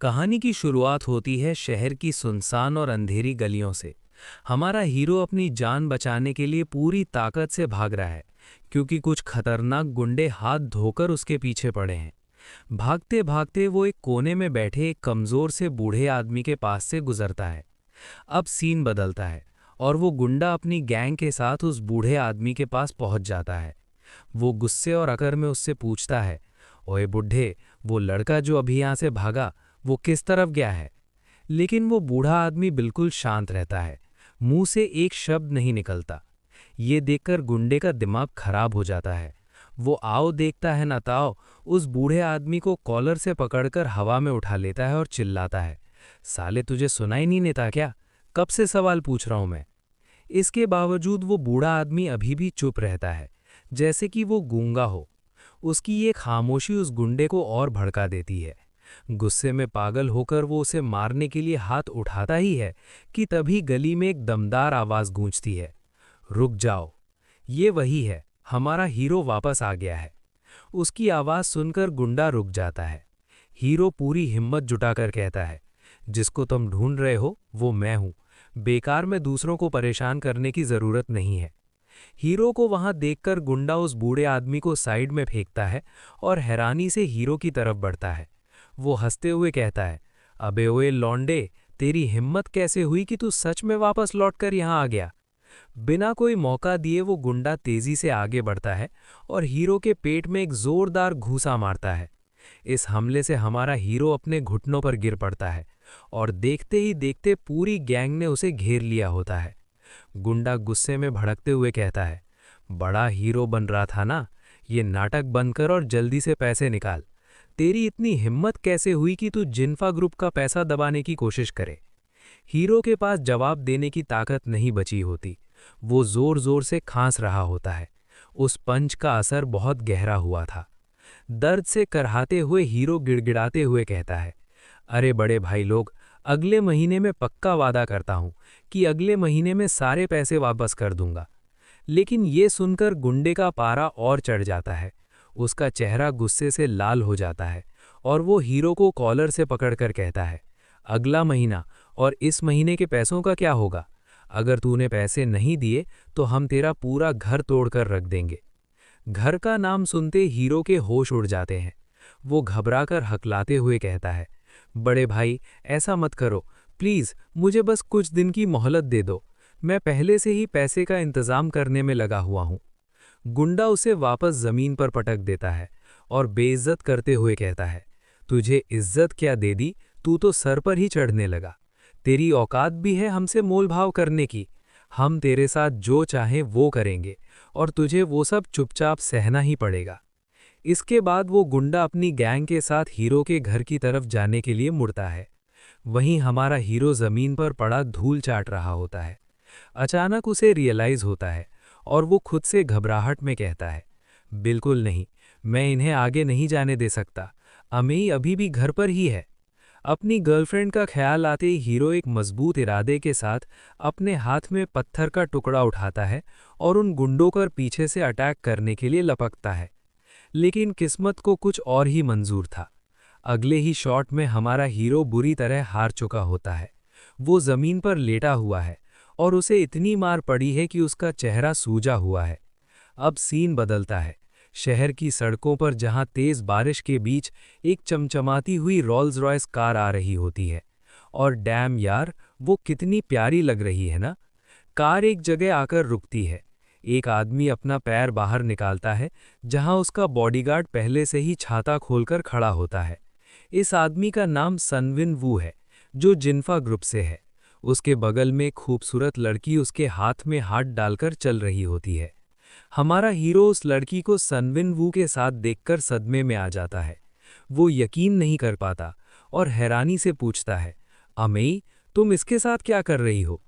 कहानी की शुरुआत होती है शहर की सुनसान और अंधेरी गलियों से। हमारा हीरो अपनी जान बचाने के लिए पूरी ताकत से भाग रहा है, क्योंकि कुछ खतरनाक गुंडे हाथ धोकर उसके पीछे पड़े हैं। भागते भागते वो एक कोने में बैठे एक कमजोर से बूढ़े आदमी के पास से गुजरता है। अब सीन बदलता है और वो गुंडा अपनी गैंग के साथ उस बूढ़े आदमी के पास पहुंच जाता है। वो गुस्से और अकड़ में उससे पूछता है, ओए बुढ़े, वो लड़का जो अभी यहाँ से भागा, वो किस तरफ गया है? लेकिन वो बूढ़ा आदमी बिल्कुल शांत रहता है, मुंह से एक शब्द नहीं निकलता। ये देखकर गुंडे का दिमाग खराब हो जाता है। वो आओ देखता है ना ताओ, उस बूढ़े आदमी को कॉलर से पकड़कर हवा में उठा लेता है और चिल्लाता है, साले तुझे सुनाई नहीं देता क्या? कब से सवाल पूछ रहा हूं मैं। इसके बावजूद वो बूढ़ा आदमी अभी भी चुप रहता है, जैसे कि वो गूंगा हो। उसकी ये खामोशी उस गुंडे को और भड़का देती है। गुस्से में पागल होकर वो उसे मारने के लिए हाथ उठाता ही है कि तभी गली में एक दमदार आवाज गूंजती है, रुक जाओ। ये वही है, हमारा हीरो वापस आ गया है। उसकी आवाज सुनकर गुंडा रुक जाता है। हीरो पूरी हिम्मत जुटाकर कहता है, जिसको तुम ढूंढ रहे हो वो मैं हूं। बेकार में दूसरों को परेशान करने की जरूरत नहीं है। हीरो को वहां देखकर गुंडा उस बूढ़े आदमी को साइड में फेंकता है और हैरानी से हीरो की तरफ बढ़ता है। वो हंसते हुए कहता है, अबे ओए लौंडे, तेरी हिम्मत कैसे हुई कि तू सच में वापस लौटकर यहाँ आ गया? बिना कोई मौका दिए वो गुंडा तेजी से आगे बढ़ता है और हीरो के पेट में एक जोरदार घूंसा मारता है। इस हमले से हमारा हीरो अपने घुटनों पर गिर पड़ता है और देखते ही देखते पूरी गैंग ने उसे घेर लिया होता है। गुंडा गुस्से में भड़कते हुए कहता है, बड़ा हीरो बन रहा था ना, ये नाटक बंद कर और जल्दी से पैसे निकाल। तेरी इतनी हिम्मत कैसे हुई कि तू जिन्फा ग्रुप का पैसा दबाने की कोशिश करे? हीरो के पास जवाब देने की ताकत नहीं बची होती। वो जोर जोर से खांस रहा होता है। उस पंच का असर बहुत गहरा हुआ था। दर्द से करहाते हुए हीरो गिड़गिड़ाते हुए कहता है, अरे बड़े भाई लोग, अगले महीने में पक्का वादा करता हूं कि अगले महीने में सारे पैसे वापस कर दूंगा। लेकिन ये सुनकर गुंडे का पारा और चढ़ जाता है। उसका चेहरा गुस्से से लाल हो जाता है और वो हीरो को कॉलर से पकड़कर कहता है, अगला महीना और इस महीने के पैसों का क्या होगा? अगर तूने पैसे नहीं दिए तो हम तेरा पूरा घर तोड़कर रख देंगे। घर का नाम सुनते हीरो के होश उड़ जाते हैं। वो घबराकर हकलाते हुए कहता है, बड़े भाई, ऐसा मत करो, प्लीज़ मुझे बस कुछ दिन की मोहलत दे दो। मैं पहले से ही पैसे का इंतज़ाम करने में लगा हुआ हूँ। गुंडा उसे वापस जमीन पर पटक देता है और बेइज्जत करते हुए कहता है, तुझे इज्जत क्या दे दी, तू तो सर पर ही चढ़ने लगा। तेरी औकात भी है हमसे मोलभाव करने की? हम तेरे साथ जो चाहें वो करेंगे और तुझे वो सब चुपचाप सहना ही पड़ेगा। इसके बाद वो गुंडा अपनी गैंग के साथ हीरो के घर की तरफ जाने के लिए मुड़ता है। वहीं हमारा हीरो जमीन पर पड़ा धूल चाट रहा होता है। अचानक उसे रियलाइज होता है और वो खुद से घबराहट में कहता है, बिल्कुल नहीं, मैं इन्हें आगे नहीं जाने दे सकता। अमेई अभी भी घर पर ही है। अपनी गर्लफ्रेंड का ख्याल आते ही हीरो एक मजबूत इरादे के साथ अपने हाथ में पत्थर का टुकड़ा उठाता है और उन गुंडों पर पीछे से अटैक करने के लिए लपकता है। लेकिन किस्मत को कुछ और ही मंजूर था। अगले ही शॉट में हमारा हीरो बुरी तरह हार चुका होता है। वो जमीन पर लेटा हुआ है और उसे इतनी मार पड़ी है कि उसका चेहरा सूजा हुआ है। अब सीन बदलता है। शहर की सड़कों पर जहां तेज बारिश के बीच एक चमचमाती हुई रोल्स रॉयस कार आ रही होती है। और डैम यार, वो कितनी प्यारी लग रही है ना। कार एक जगह आकर रुकती है। एक आदमी अपना पैर बाहर निकालता है, जहां उसका बॉडीगार्ड पहले से ही छाता खोलकर खड़ा होता है। इस आदमी का नाम सनविन वू है, जो जिन्फा ग्रुप से है। उसके बगल में खूबसूरत लड़की उसके हाथ में हाथ डालकर चल रही होती है। हमारा हीरो उस लड़की को सनविन वू के साथ देखकर सदमे में आ जाता है। वो यकीन नहीं कर पाता और हैरानी से पूछता है, अमेई, तुम इसके साथ क्या कर रही हो?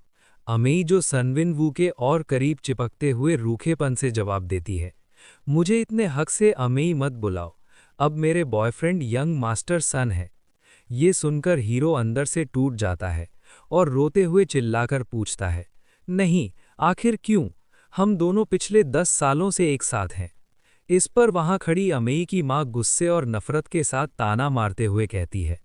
अमेई, जो सनविन वू के और करीब चिपकते हुए रूखेपन से जवाब देती है, मुझे इतने हक से अमेई मत बुलाओ, अब मेरे बॉयफ्रेंड यंग मास्टर सन है। ये सुनकर हीरो अंदर से टूट जाता है और रोते हुए चिल्लाकर पूछता है, नहीं, आखिर क्यों? हम दोनों पिछले 10 सालों से एक साथ हैं। इस पर वहां खड़ी अमेई की मां गुस्से और नफरत के साथ ताना मारते हुए कहती है,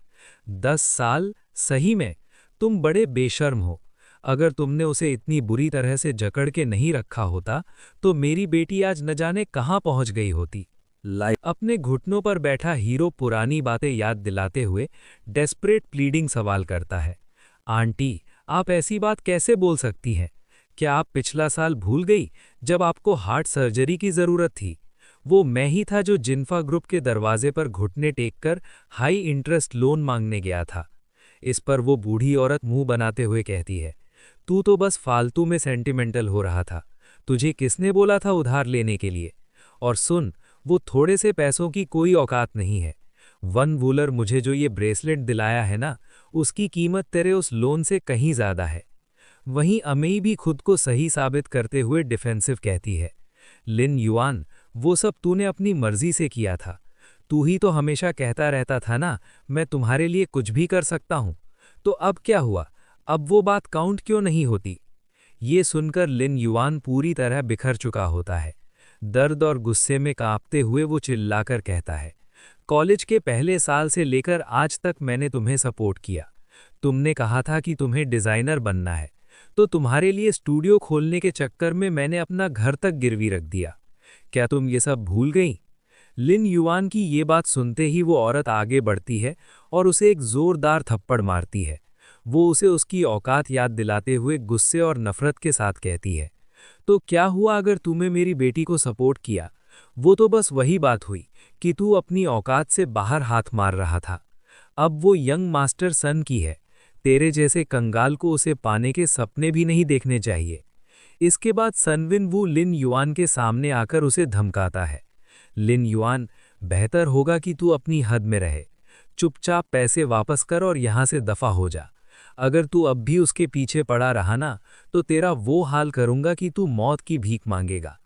10 साल? सही में? तुम बड़े बेशर्म हो। अगर तुमने उसे इतनी बुरी तरह से जकड़ के नहीं रखा होता तो मेरी बेटी आज न जाने कहाँ पहुंच गई होती। अपने घुटनों पर बैठा हीरो पुरानी बातें याद दिलाते हुए डेस्परेट प्लीडिंग सवाल करता है। आंटी, आप ऐसी बात कैसे बोल सकती हैं? क्या आप पिछला साल भूल गई जब आपको हार्ट सर्जरी की जरूरत थी? वो मैं ही था जो जिन्फा ग्रुप के दरवाजे पर घुटने टेककर हाई इंटरेस्ट लोन मांगने गया था। इस पर वो बूढ़ी औरत मुंह बनाते हुए कहती है, तू तो बस फालतू में सेंटिमेंटल हो रहा था। तुझे किसने बोला था उधार लेने के लिए? और सुन, वो थोड़े से पैसों की कोई औकात नहीं है। वन वूलर मुझे जो ये ब्रेसलेट दिलाया है ना, उसकी कीमत तेरे उस लोन से कहीं ज्यादा है। वहीं अमेई भी खुद को सही साबित करते हुए डिफेंसिव कहती है, लिन युआन, वो सब तूने अपनी मर्जी से किया था। तू ही तो हमेशा कहता रहता था ना, मैं तुम्हारे लिए कुछ भी कर सकता हूं। तो अब क्या हुआ? अब वो बात काउंट क्यों नहीं होती? ये सुनकर लिन युआन पूरी तरह बिखर चुका होता है। दर्द और गुस्से में कांपते हुए वो चिल्लाकर कहता है, कॉलेज के पहले साल से लेकर आज तक मैंने तुम्हें सपोर्ट किया। तुमने कहा था कि तुम्हें डिजाइनर बनना है, तो तुम्हारे लिए स्टूडियो खोलने के चक्कर में मैंने अपना घर तक गिरवी रख दिया। क्या तुम ये सब भूल गई? लिन युआन की ये बात सुनते ही वो औरत आगे बढ़ती है और उसे एक जोरदार थप्पड़ मारती है। वो उसे उसकी औकात याद दिलाते हुए गुस्से और नफरत के साथ कहती है, तो क्या हुआ अगर तूने मेरी बेटी को सपोर्ट किया? वो तो बस वही बात हुई कि तू अपनी औकात से बाहर हाथ मार रहा था। अब वो यंग मास्टर सन की है। तेरे जैसे कंगाल को उसे पाने के सपने भी नहीं देखने चाहिए। इसके बाद सनविन वू लिन युआन के सामने आकर उसे धमकाता है, लिन युआन, बेहतर होगा कि तू अपनी हद में रहे। चुपचाप पैसे वापस कर और यहाँ से दफा हो जा। अगर तू अब भी उसके पीछे पड़ा रहा ना, तो तेरा वो हाल करूंगा कि तू मौत की भीख मांगेगा।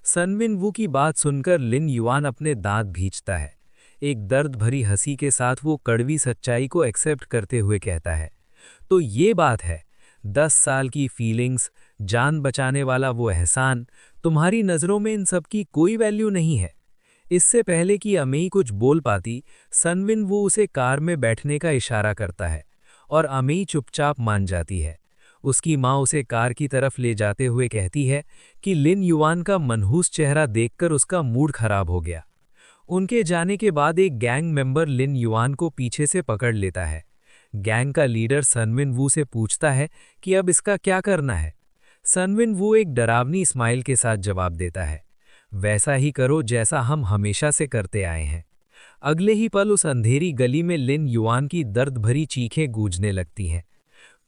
सनविन वू की बात सुनकर लिन युआन अपने दांत भींचता है। एक दर्द भरी हंसी के साथ वो कड़वी सच्चाई को एक्सेप्ट करते हुए कहता है, तो ये बात है। 10 साल की फीलिंग्स, जान बचाने वाला वो एहसान, तुम्हारी नज़रों में इन सब की कोई वैल्यू नहीं है। इससे पहले कि अमेई कुछ बोल पाती, सनविन वो उसे कार में बैठने का इशारा करता है और अमेई चुपचाप मान जाती है। उसकी माँ उसे कार की तरफ ले जाते हुए कहती है कि लिन युआन का मनहूस चेहरा देखकर उसका मूड खराब हो गया। उनके जाने के बाद एक गैंग मेंबर लिन युआन को पीछे से पकड़ लेता है। गैंग का लीडर सनविन वू से पूछता है कि अब इसका क्या करना है। सनविन वू एक डरावनी स्माइल के साथ जवाब देता है, वैसा ही करो जैसा हम हमेशा से करते आए हैं। अगले ही पल उस अंधेरी गली में लिन युआन की दर्द भरी चीखें गूंजने लगती हैं।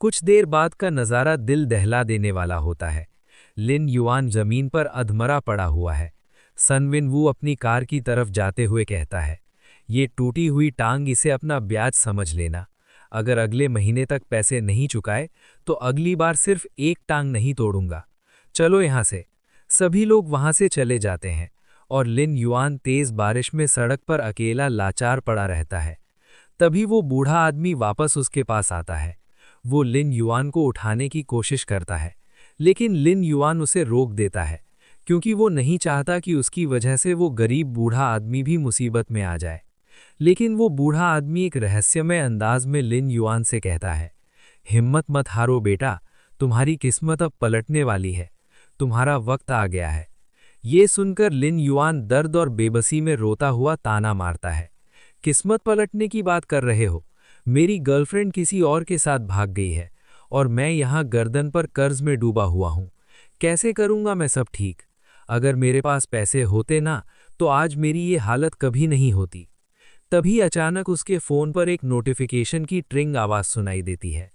कुछ देर बाद का नज़ारा दिल दहला देने वाला होता है। लिन युआन जमीन पर अधमरा पड़ा हुआ है। सनविन वू अपनी कार की तरफ जाते हुए कहता है, ये टूटी हुई टांग, इसे अपना ब्याज समझ लेना। अगर अगले महीने तक पैसे नहीं चुकाए तो अगली बार सिर्फ एक टांग नहीं तोड़ूंगा। चलो यहाँ से। सभी लोग वहाँ से चले जाते हैं और लिन युआन तेज बारिश में सड़क पर अकेला लाचार पड़ा रहता है। तभी वो बूढ़ा आदमी वापस उसके पास आता है। वो लिन युआन को उठाने की कोशिश करता है, लेकिन लिन युआन उसे रोक देता है, क्योंकि वो नहीं चाहता कि उसकी वजह से वो गरीब बूढ़ा आदमी भी मुसीबत में आ जाए। लेकिन वो बूढ़ा आदमी एक रहस्यमय अंदाज में लिन युआन से कहता है, हिम्मत मत हारो बेटा, तुम्हारी किस्मत अब पलटने वाली है। तुम्हारा वक्त आ गया है। ये सुनकर लिन युआन दर्द और बेबसी में रोता हुआ ताना मारता है, किस्मत पलटने की बात कर रहे हो? मेरी गर्लफ्रेंड किसी और के साथ भाग गई है और मैं यहाँ गर्दन पर कर्ज में डूबा हुआ हूँ। कैसे करूँगा मैं सब ठीक? अगर मेरे पास पैसे होते ना, तो आज मेरी ये हालत कभी नहीं होती। तभी अचानक उसके फ़ोन पर एक नोटिफिकेशन की ट्रिंग आवाज़ सुनाई देती है।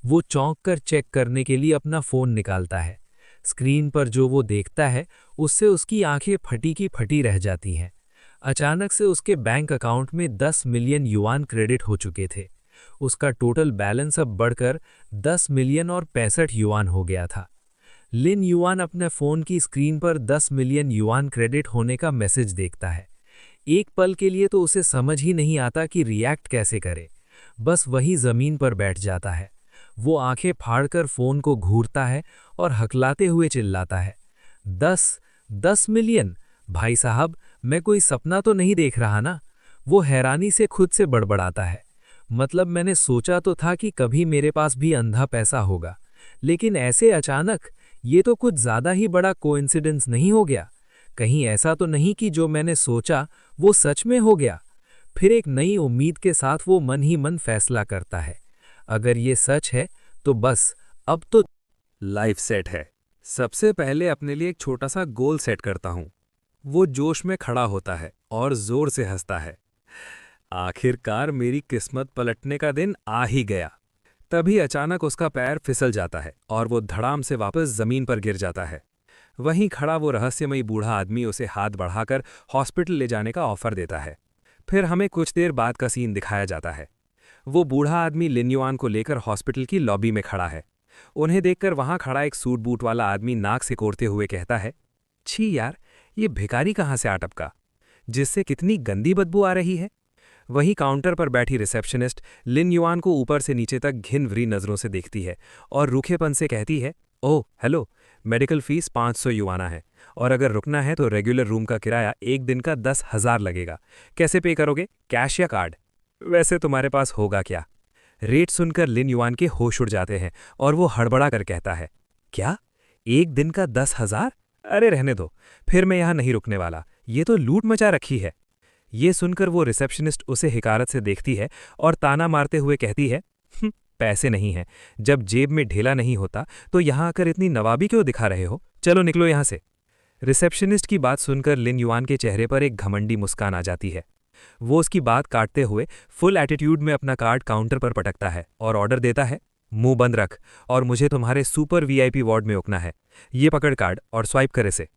वो चौंक कर चेक करने के लिए अपना फ़ोन निकालता है। स्क्रीन पर जो वो देखता है, उससे उसकी आंखें फटी की फटी रह जाती हैं। अचानक से उसके बैंक अकाउंट में 10 मिलियन युआन क्रेडिट हो चुके थे। उसका टोटल बैलेंस अब बढ़कर 10 मिलियन और 65 युआन हो गया था। लिन युआन अपने फ़ोन की स्क्रीन पर 10 मिलियन युआन क्रेडिट होने का मैसेज देखता है। एक पल के लिए तो उसे समझ ही नहीं आता कि रिएक्ट कैसे करे। बस वही ज़मीन पर बैठ जाता है। वो आंखें फाड़कर फ़ोन को घूरता है और हकलाते हुए चिल्लाता है, 10 मिलियन? भाई साहब, मैं कोई सपना तो नहीं देख रहा ना? वो हैरानी से खुद से बड़बड़ाता है। मतलब मैंने सोचा तो था कि कभी मेरे पास भी अंधा पैसा होगा, लेकिन ऐसे अचानक, ये तो कुछ ज्यादा ही बड़ा कोइंसिडेंस नहीं हो गया? कहीं ऐसा तो नहीं कि जो मैंने सोचा वो सच में हो गया? फिर एक नई उम्मीद के साथ वो मन ही मन फैसला करता है, अगर ये सच है तो बस अब तो लाइफ सेट है। सबसे पहले अपने लिए एक छोटा सा गोल सेट करता हूं। वो जोश में खड़ा होता है और जोर से हंसता है। आखिरकार मेरी किस्मत पलटने का दिन आ ही गया। तभी अचानक उसका पैर फिसल जाता है और वो धड़ाम से वापस जमीन पर गिर जाता है। वहीं खड़ा वो रहस्यमयी बूढ़ा आदमी उसे हाथ बढ़ाकर हॉस्पिटल ले जाने का ऑफर देता है। फिर हमें कुछ देर बाद का सीन दिखाया जाता है। वो बूढ़ा आदमी लिन युआन को लेकर हॉस्पिटल की लॉबी में खड़ा है। उन्हें देखकर वहां खड़ा एक सूट बूट वाला आदमी नाक सिकोड़ते हुए कहता है, छी यार, ये भिखारी कहाँ से आ टपका, जिससे कितनी गंदी बदबू आ रही है। वहीं काउंटर पर बैठी रिसेप्शनिस्ट लिन युआन को ऊपर से नीचे तक घिन भरी नजरों से देखती है और रूखेपन से कहती है, ओह हेलो, मेडिकल फीस 500 युआना है और अगर रुकना है तो रेगुलर रूम का किराया एक दिन का 10,000 लगेगा। कैसे पे करोगे, कैश या कार्ड? वैसे तुम्हारे पास होगा क्या? रेट सुनकर लिन युआन के होश उड़ जाते हैं और वो हड़बड़ा कर कहता है, क्या, एक दिन का 10,000? अरे रहने दो, फिर मैं यहाँ नहीं रुकने वाला, ये तो लूट मचा रखी है। ये सुनकर वो रिसेप्शनिस्ट उसे हिकारत से देखती है और ताना मारते हुए कहती है, पैसे नहीं हैं, जब जेब में ढेला नहीं होता तो यहाँ आकर इतनी नवाबी क्यों दिखा रहे हो, चलो निकलो यहाँ से। रिसेप्शनिस्ट की बात सुनकर लिन युआन के चेहरे पर एक घमंडी मुस्कान आ जाती है। वो उसकी बात काटते हुए फुल एटीट्यूड में अपना कार्ड काउंटर पर पटकता है और ऑर्डर देता है, मुंह बंद रख और मुझे तुम्हारे सुपर वीआईपी वार्ड में रुकना है। ये पकड़ कार्ड और स्वाइप कर इसे।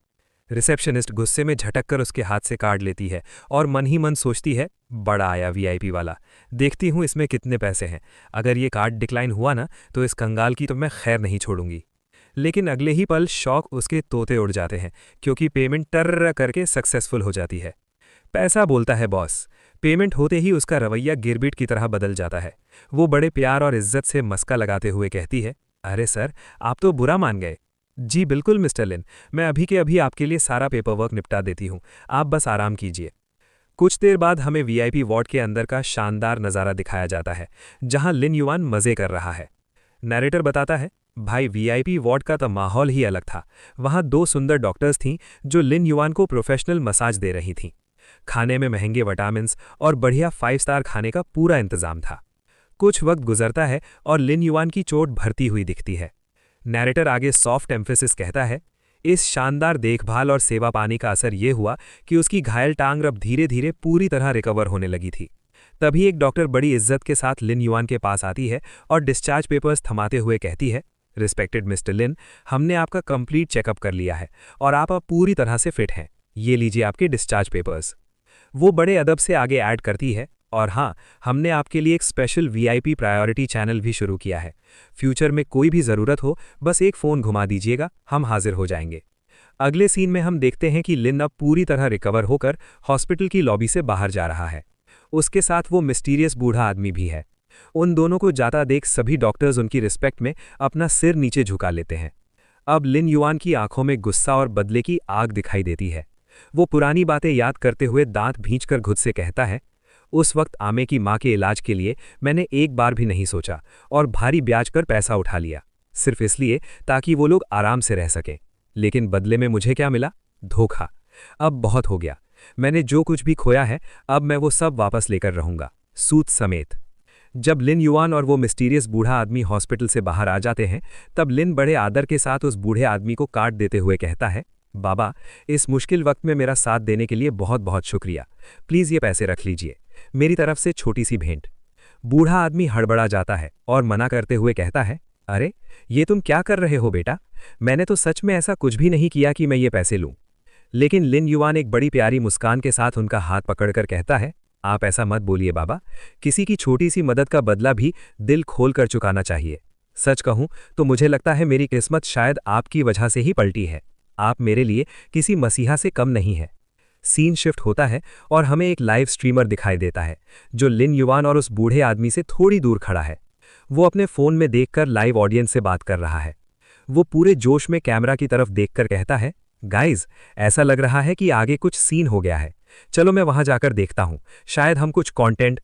रिसेप्शनिस्ट गुस्से में झटक कर उसके हाथ से कार्ड लेती है और मन ही मन सोचती है, बड़ा आया वीआईपी वाला, देखती हूँ इसमें कितने पैसे हैं। अगर ये कार्ड डिक्लाइन हुआ ना तो इस कंगाल की तो मैं खैर नहीं छोड़ूंगी। लेकिन अगले ही पल शौक उसके तोते उड़ जाते हैं, क्योंकि पेमेंट टर्र करके सक्सेसफुल हो जाती है। पैसा बोलता है बॉस। पेमेंट होते ही उसका रवैया गिरबिट की तरह बदल जाता है। वो बड़े प्यार और इज्जत से मस्का लगाते हुए कहती है, अरे सर, आप तो बुरा मान गए। जी बिल्कुल मिस्टर लिन, मैं अभी के अभी आपके लिए सारा पेपरवर्क निपटा देती हूँ, आप बस आराम कीजिए। कुछ देर बाद हमें वीआईपी वार्ड के अंदर का शानदार नज़ारा दिखाया जाता है, जहां लिन युआन मज़े कर रहा है। नैरेटर बताता है, भाई वीआईपी वार्ड का तो माहौल ही अलग था। वहां 2 सुंदर डॉक्टर्स थीं जो लिन युआन को प्रोफेशनल मसाज दे रही थीं। खाने में महंगे विटामिन्स और बढ़िया 5 स्टार खाने का पूरा इंतजाम था। कुछ वक्त गुजरता है और लिन युआन की चोट भरती हुई दिखती है। नैरेटर आगे सॉफ्ट एम्फेसिस कहता है, इस शानदार देखभाल और सेवा पानी का असर ये हुआ कि उसकी घायल टांग अब धीरे धीरे पूरी तरह रिकवर होने लगी थी। तभी एक डॉक्टर बड़ी इज्जत के साथ लिन युआन के पास आती है और डिस्चार्ज पेपर्स थमाते हुए कहती है, रिस्पेक्टेड मिस्टर लिन, हमने आपका कंप्लीट चेकअप कर लिया है और आप अब पूरी तरह से फिट हैं। ये लीजिए आपके डिस्चार्ज पेपर्स। वो बड़े अदब से आगे ऐड करती है, और हाँ, हमने आपके लिए एक स्पेशल वीआईपी प्रायोरिटी चैनल भी शुरू किया है। फ्यूचर में कोई भी ज़रूरत हो बस एक फ़ोन घुमा दीजिएगा, हम हाजिर हो जाएंगे। अगले सीन में हम देखते हैं कि लिन अब पूरी तरह रिकवर होकर हॉस्पिटल की लॉबी से बाहर जा रहा है। उसके साथ वो मिस्टीरियस बूढ़ा आदमी भी है। उन दोनों को जाता देख सभी डॉक्टर्स उनकी रिस्पेक्ट में अपना सिर नीचे झुका लेते हैं। अब लिन युआन की आंखों में गुस्सा और बदले की आग दिखाई देती है। वो पुरानी बातें याद करते हुए दांत भींचकर खुद से कहता है, उस वक्त आमे की माँ के इलाज के लिए मैंने एक बार भी नहीं सोचा और भारी ब्याज पर पैसा उठा लिया, सिर्फ इसलिए ताकि वो लोग आराम से रह सकें। लेकिन बदले में मुझे क्या मिला? धोखा। अब बहुत हो गया। मैंने जो कुछ भी खोया है अब मैं वो सब वापस लेकर रहूंगा, सूद समेत। जब लिन युआन और वो मिस्टीरियस बूढ़ा आदमी हॉस्पिटल से बाहर आ जाते हैं, तब लिन बड़े आदर के साथ उस बूढ़े आदमी को कार्ड देते हुए कहता है, बाबा, इस मुश्किल वक्त में मेरा साथ देने के लिए बहुत बहुत शुक्रिया। प्लीज़ ये पैसे रख लीजिए, मेरी तरफ से छोटी सी भेंट। बूढ़ा आदमी हड़बड़ा जाता है और मना करते हुए कहता है, अरे ये तुम क्या कर रहे हो बेटा, मैंने तो सच में ऐसा कुछ भी नहीं किया कि मैं ये पैसे लूं। लेकिन लिन युआन एक बड़ी प्यारी मुस्कान के साथ उनका हाथ पकड़कर कहता है, आप ऐसा मत बोलिए बाबा, किसी की छोटी सी मदद का बदला भी दिल खोल कर चुकाना चाहिए। सच कहूं तो मुझे लगता है मेरी किस्मत शायद आपकी वजह से ही पलटी है। आप मेरे लिए किसी मसीहा से कम नहीं है। सीन शिफ्ट होता है और हमें एक लाइव स्ट्रीमर दिखाई देता है जो लिन युआन और उस बूढ़े आदमी से थोड़ी दूर खड़ा है। वो अपने फ़ोन में देखकर लाइव ऑडियंस से बात कर रहा है। वो पूरे जोश में कैमरा की तरफ देखकर कहता है, गाइज, ऐसा लग रहा है कि आगे कुछ सीन हो गया है। चलो मैं वहां जाकर देखता हूं, शायद हम कुछ कंटेंट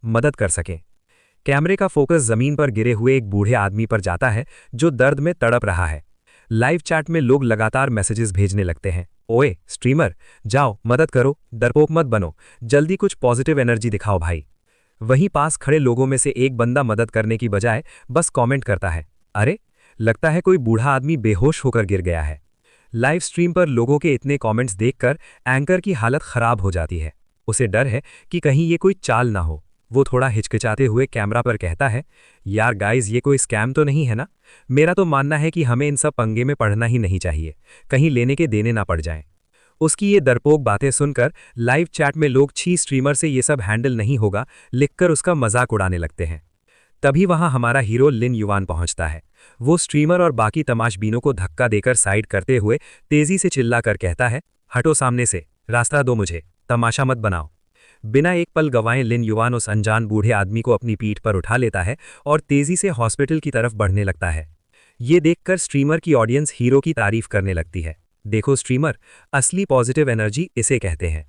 मदद कर सकें। कैमरे का फोकस जमीन पर गिरे हुए एक बूढ़े आदमी पर जाता है जो दर्द में तड़प रहा है। लाइव चैट में लोग लगातार मैसेजेस भेजने लगते हैं। ओए स्ट्रीमर, जाओ मदद करो, डरपोक मत बनो, जल्दी कुछ पॉजिटिव एनर्जी दिखाओ भाई। वहीं पास खड़े लोगों में से एक बंदा मदद करने की बजाय बस कमेंट करता है, अरे लगता है कोई बूढ़ा आदमी बेहोश होकर गिर गया है। लाइव स्ट्रीम पर लोगों के इतने कमेंट्स देखकर एंकर की हालत खराब हो जाती है। उसे डर है कि कहीं ये कोई चाल ना हो। वो थोड़ा हिचकिचाते हुए कैमरा पर कहता है, यार गाइज ये कोई स्कैम तो नहीं है ना? मेरा तो मानना है कि हमें इन सब पंगे में पढ़ना ही नहीं चाहिए, कहीं लेने के देने ना पड़ जाएं। उसकी ये डरपोक बातें सुनकर लाइव चैट में लोग छी स्ट्रीमर से ये सब हैंडल नहीं होगा लिखकर उसका मजाक उड़ाने लगते हैं। तभी वहां हमारा हीरो लिन युवान पहुंचता है। वो स्ट्रीमर और बाकी तमाशबीनों को धक्का देकर साइड करते हुए तेजी से चिल्लाकर कहता है, हटो सामने से, रास्ता दो मुझे, तमाशा मत बनाओ। बिना एक पल गंवाए लिन युवान उस अनजान बूढ़े आदमी को अपनी पीठ पर उठा लेता है और तेजी से हॉस्पिटल की तरफ बढ़ने लगता है। ये देखकर स्ट्रीमर की ऑडियंस हीरो की तारीफ करने लगती है। देखो स्ट्रीमर, असली पॉजिटिव एनर्जी इसे कहते हैं।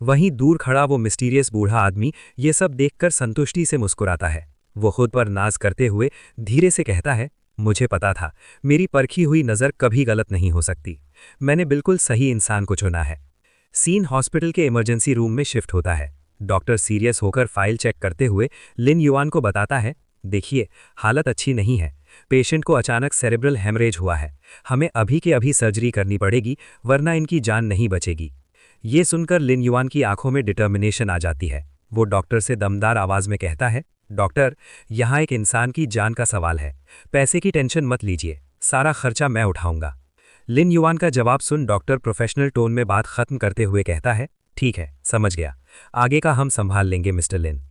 वहीं दूर खड़ा वो मिस्टीरियस बूढ़ा आदमी ये सब देखकर संतुष्टि से मुस्कुराता है। वो खुद पर नाज करते हुए धीरे से कहता है, मुझे पता था, मेरी परखी हुई नज़र कभी गलत नहीं हो सकती। मैंने बिल्कुल सही इंसान को चुना है। सीन हॉस्पिटल के इमरजेंसी रूम में शिफ्ट होता है। डॉक्टर सीरियस होकर फाइल चेक करते हुए लिन युवान को बताता है, देखिए हालत अच्छी नहीं है, पेशेंट को अचानक सेरेब्रल हेमरेज हुआ है, हमें अभी के अभी सर्जरी करनी पड़ेगी वरना इनकी जान नहीं बचेगी। ये सुनकर लिन युवान की आंखों में डिटर्मिनेशन आ जाती है। वो डॉक्टर से दमदार आवाज में कहता है, डॉक्टर यहाँ एक इंसान की जान का सवाल है, पैसे की टेंशन मत लीजिए, सारा खर्चा मैं उठाऊंगा। लिन युवान का जवाब सुन डॉक्टर प्रोफेशनल टोन में बात खत्म करते हुए कहता है, ठीक है समझ गया, आगे का हम संभाल लेंगे मिस्टर लिन।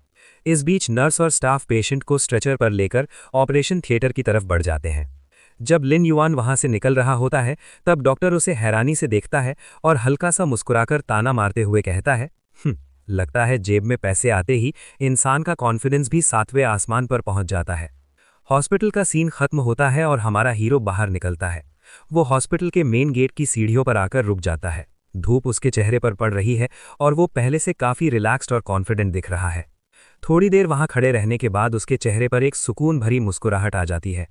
इस बीच नर्स और स्टाफ पेशेंट को स्ट्रेचर पर लेकर ऑपरेशन थिएटर की तरफ बढ़ जाते हैं। जब लिन युवान वहां से निकल रहा होता है तब डॉक्टर उसे हैरानी से देखता है और हल्का सा मुस्कुराकर ताना मारते हुए कहता है, लगता है जेब में पैसे आते ही इंसान का कॉन्फिडेंस भी 7वें आसमान पर पहुंच जाता है। हॉस्पिटल का सीन खत्म होता है और हमारा हीरो बाहर निकलता है। वो हॉस्पिटल के मेन गेट की सीढ़ियों पर आकर रुक जाता है। धूप उसके चेहरे पर पड़ रही है और वो पहले से काफी रिलैक्स्ड और कॉन्फिडेंट दिख रहा है। थोड़ी देर वहां खड़े रहने के बाद उसके चेहरे पर एक सुकून भरी मुस्कुराहट आ जाती है।